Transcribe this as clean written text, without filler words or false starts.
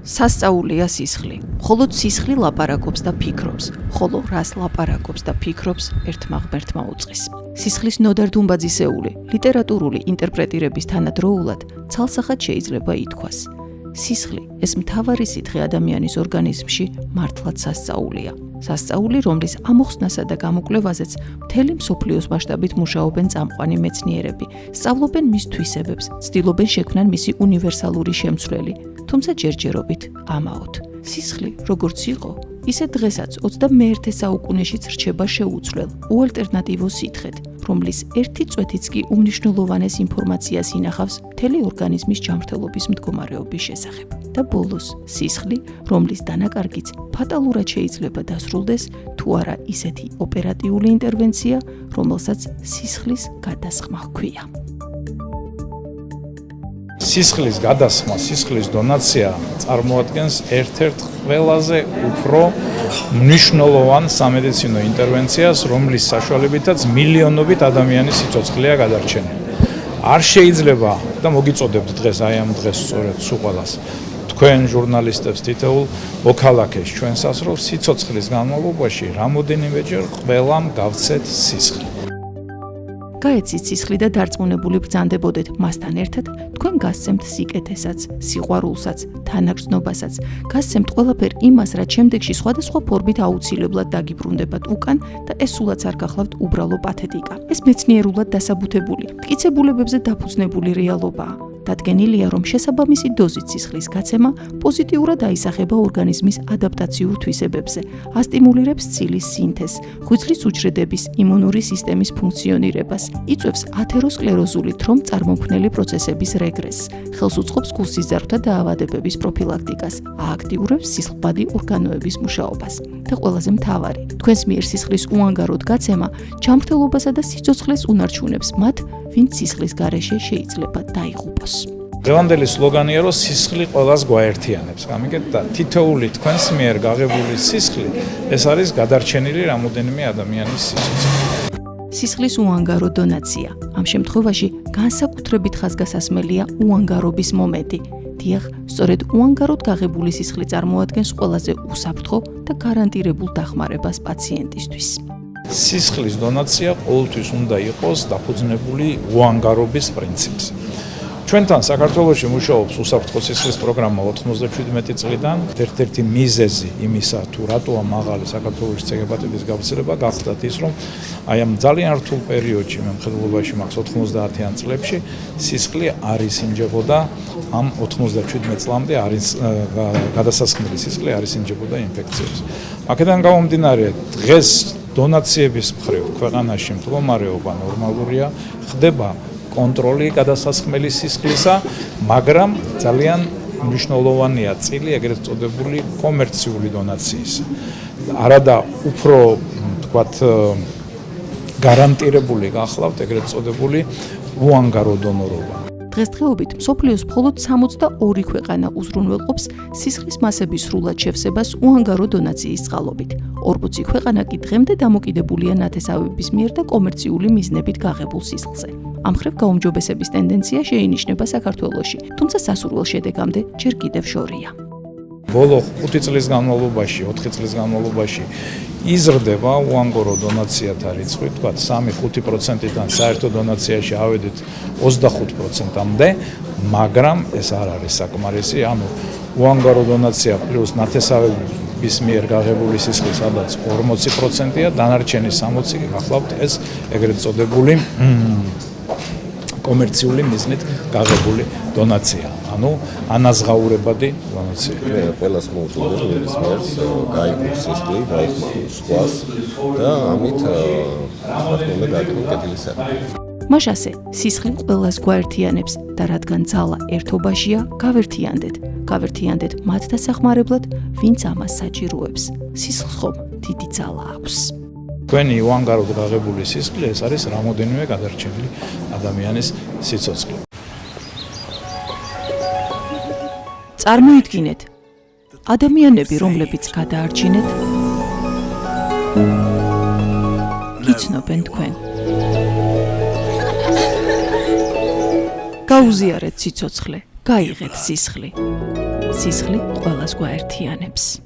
სასწაულია სისხლი. მხოლოდ სისხლი ლაპარაკობს და ფიქრობს, ხოლო რას ლაპარაკობს და ფიქრობს, ერთმა ღმერთმა უწყის. სისხლის ნოდარ დუმბაძისეული, ლიტერატურული ინტერპრეტირების თანადროულად ცალსახად შეიძლება ითქვას. სისხლი ეს მთავარი სითხე ადამიანის ორგანიზმში მართლაც სასწაულია. სასწაული, რომლის ამოხსნასა და გამოკვლევაზეც მთელი მსოფლიოს მასშტაბით მუშაობენ წამყვანი მეცნიერები, სწავლობენ მის თვისებებს, ცდილობენ შექმნან მისი უნივერსალური შემცვლელი, თუმცა ჯერჯერობით ამაოდ. სისხლი, როგორც იყო, ისე დღესაც 21 საუკუნეშიც რჩება შეუცვლელ, უალტერნატივო სითხედ, რომლის ერთი წვეთიც კი უმნიშვნელოვანეს ინფორმაციას ინახავს მთელი ორგანიზმის ჯანმრთელობის მდგომარეობის შესახებ. და ბოლოს, სისხლი, რომლის დანაკარგიც ფატალურად შეიძლება დასრულდეს, თუ არა ისეთი ოპერატიული ინტერვენცია, რომელსაც სისხლის გადასხმა ჰქვია. სისხლის გადასხმა, სისხლის დონაცია წარმოადგენს ერთ-ერთ ყველაზე უფრო მნიშვნელოვან სამედიცინო ინტერვენციას, რომლის საშუალებითაც მილიონობით ადამიანის სიცოცხლეა გადარჩენილი. არ შეიძლება და მოგიწოდებთ დღეს აი ამ დღეს სწორედ სულ ყველას თქვენ ჟურნალისტებს თითოეულ მოქალაქეს ჩვენს ასროლ სიცოცხლის განმავლობაში რამოდენიმეჯერ ყველამ გავცეთ სისხლი. გაეცით სისხლი და დარწმუნებული ბრძანდებოდეთ მასთან ერთად, თქვენ გასცემთ სიკეთესაც, სიყვარულსაც, თანაგრძნობასაც, გასცემთ ყველაფერ იმას, რაც შემდეგში სხვადასხვა ფორმით აუცილებლად დაგიბრუნდებათ უკან და ეს სულაც არ გახლავთ უბრალო პათეტიკა. ეს მეცნიერულად დასაბუთებული, მტკიცებულებებზე დაფუძნებული რეალობაა. დადგენილია, რომ შესაბამისი დოზით სისხლის გაცემა პოზიტიურად აისახება ორგანიზმის ადაპტაციურ თვისებებზე, ასტიმულირებს ცილის სინთეზს, ღვიძლის უჯრედების იმუნური სისტემის ფუნქციონირებას, იწვევს ათეროსკლეროზული თრომბ-წარმომქმნელი პროცესების რეგრესს, ხელს უწყობს გულსიზარდთა დაავადებების პროფილაქტიკას, ააქტიურებს სისხლბადი ორგანოების მუშაობას. და ყველაზე მთავარი, თქვენს მიერ სისხლის უანგაროდ გაცემა ჯანმრთელობასა და სიცოცხლეს უნარჩუნებს მათ, ვინც სისხლის გარეშე შეიძლება დაიღუპოს. დღევანდელი სლოგანია, რომ სისხლი ყველას გვაერთიანებს. გამიგეთ და თითოეული თქვენს მიერ გაღებული სისხლი, ეს არის გადარჩენილი რამოდენიმე ადამიანის სიცოცხლე. სისხლის უანგარო დონაცია. ამ შემთხვევაში განსაკუთრებით ხაზგასასმელია უანგარობის მომენტი. დიახ, სწორედ უანგაროდ გაღებული სისხლი წარმოადგენს ყველაზე უსაფრთხო და გარანტირებულ დახმარებას პაციენტისთვის. სისხლის დონაცია ყოველთვის უნდა იყოს დაფუძნებული უანგარობის პრინციპზე. ჩვენთან საქართველოში მუშაობს უსაფრთხო სისხლის პროგრამა 97 წლიდან. ერთ-ერთი მიზეზი იმისა, თუ რატოა მაღალი საქართველოში ცეფალოპათიის გავრცელება, გახდათ ის, რომ აი ამ ძალიან რთულ პერიოდში, მემხედველობაში მაქვს 90-იან წლებში, სისხლი არ ისინჯებოდა ამ 97 წლამდე არის გადასასხმელი სისხლი არ ისინჯებოდა ინფექციებს. აქედან გამომდინარე, დღეს დონაციების მხრივ ქვეყანაში მდგომარეობა ნორმალურია, ხდება კონტროლი გადასასხმელი სისხლისა, მაგრამ ძალიან მნიშვნელოვანია წილი ეგრეთ წოდებული კომერციული დონაციის. არადა უფრო თქვათ გარანტირებული გახლავთ ეგრეთ წოდებული უანგარო დონორობა. დღესდღეობით მსოფლიოს მხოლოდ 62 ქვეყანა უზრუნველყოფს სისხლის მასების სრულად შევსებას უანგარო დონაციის წყალობით. 40 ქვეყანა კი დღემდე დამოკიდებულია ნათესავების მიერ და კომერციული მიზნებით გაღებულ სისხლზე. ამ მხრივ გაუმჯობესების ტენდენცია შეინიშნება საქართველოში, თუმცა სასურველ შედეგამდე ჯერ კიდევ შორია. ბოლო 5 წლის განმავლობაში, 4 წლის განმავლობაში იზრდება უანგარო დონაციათა რიცხვი, თქვათ 3-5%-დან საერთო დონაციაში ავედით 25%-მდე, მაგრამ ეს არ არის საკმარისი, ანუ უანგარო დონაცია პლუს ნათესავების მიერ გაღებული სისხლი სადაც 40%-ია, დანარჩენი 60% კი გახლავთ ეს ეგრეთ წოდებული კომერციული მიზნით გაღებული დონაცია, ანუ ანაზღაურებადი დონაცია. ყველას მოუწოდებს ნებისმიერს გაიგოს სისხლი, გაიხმაროს სხვას და ამით უნდა გააკეთოს კეთილი საქმე. მაშასე, სისხლი ყველას გვაერთიანებს და რადგან ძალა ერთობაშია, გავერთიანდეთ მათ დასახმარებლად, ვინც ამას საჭიროებს. სისხლს ხომ დიდი ძალა აქვს. თქვენი უანგაროდ გაღებული სისხლი ეს არის რამოდენიმე გადარჩენილი ადამიანის სიცოცხლე. წარმოიდგინეთ, ადამიანები, რომლებიც გადაარჩინეთ, გიცნობენ თქვენ. გაუზიარეთ სიცოცხლე, გაიღეთ სისხლი. სისხლი ყველას გვაერთიანებს.